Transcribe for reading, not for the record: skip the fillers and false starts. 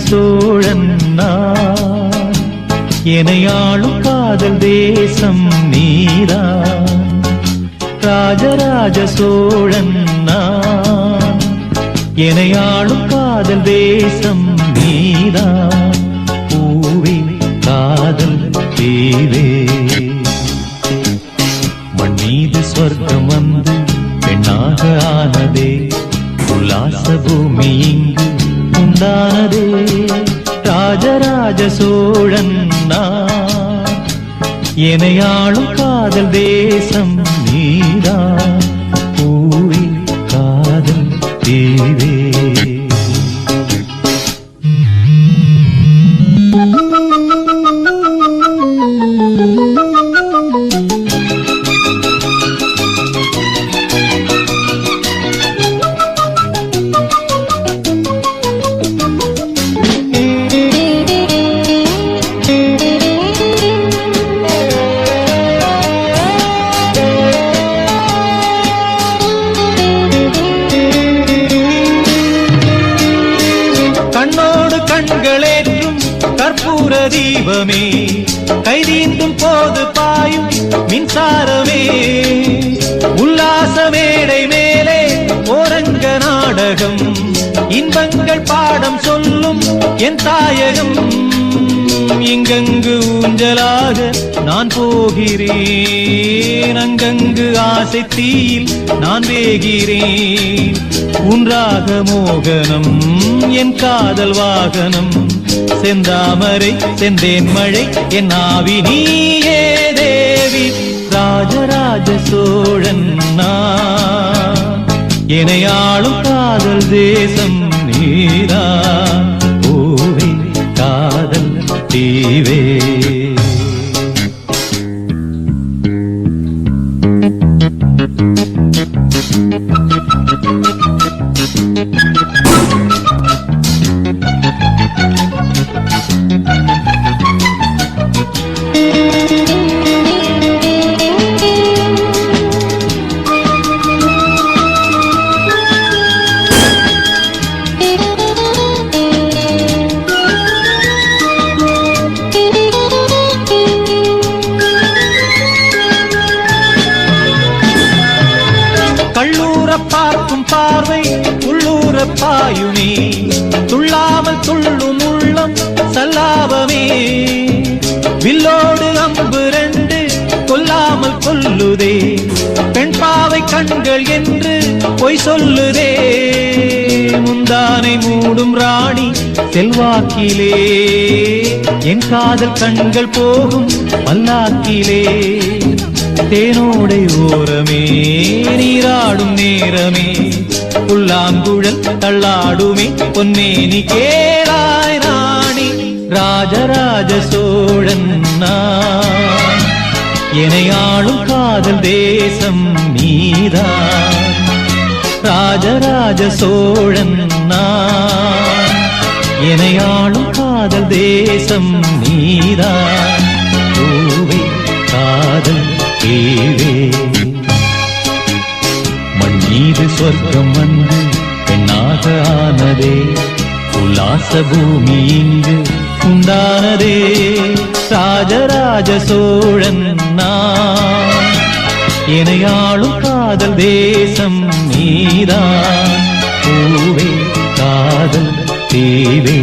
சோழன் நான், எனையாளும் காதல் தேசம் நீதான். ராஜராஜ சோழன் நான், எனையாளும் காதல் தேசம் நீதான். பூவே காதல் தேவே, மண் மீது சொர்க்கம் வந்து பெண்ணாக ஆனதே, உல்லாச பூமி இங்கு உண்டானதே. ராஜராஜ சோழன் நான், எனையாளும் காதல் தேசம் நீதான். பூவே காதல் தேவே. கண்களேற்றும் கற்பூர தீபமே, கைதீந்தும் போது பாயும் மின்சாரமே, உல்லாச மேடை மேலே ஓரங்க நாடகம், இன்பங்கள் பாடம் சொல்லும் என் தாயகம். இங்கங்கு ஊஞ்சலாக நான் போகிறேன், அங்கங்கு ஆசை தீயில் நான் வேகிறேன். உன்றாக மோகனம் என் காதல் வாகனம், செந்தாமரை செந்தேன் மழை என் ஆவி நீயே தேவி. ராஜராஜ சோழன் நான், எனையாளும் காதல் தேசம் நீதான். பூவே காதல் தேவே. பார்க்கும் பார்வை உள்ளூர பாயுமே, துள்ளாமல் துள்ளும் உள்ளம் சல்லாபமே. வில்லோடு அம்பு ரெண்டு கொல்லாமல் கொல்லுதே, பெண் பாவை கண்கள் என்று பொய் சொல்லுதே. முந்தானை மூடும் ராணி செல்வாக்கிலே, என் காதல் கண்கள் போகும் பல்லாக்கிலே. தேனோடை ஓரமே நீராடும் நேரமே, புல்லாங்குழல் தள்ளாடுமே பொன்னேனி கேளாய் ராணி. ராஜராஜ சோழன் நான், எனையாளும் காதல் தேசம் நீதான். ராஜராஜ சோழன் நான், எனையாளும் காதல் தேசம் நீதான். பூவே காதல் தேவே, மண் மீது சொர்க்கம் வந்து பெண்ணாக ஆனதே, உல்லாச பூமி இங்கு உண்டானதே. ராஜராஜ சோழன் நான், எனையாளும் காதல் தேசம் நீதான். பூவே காதல் தேவே.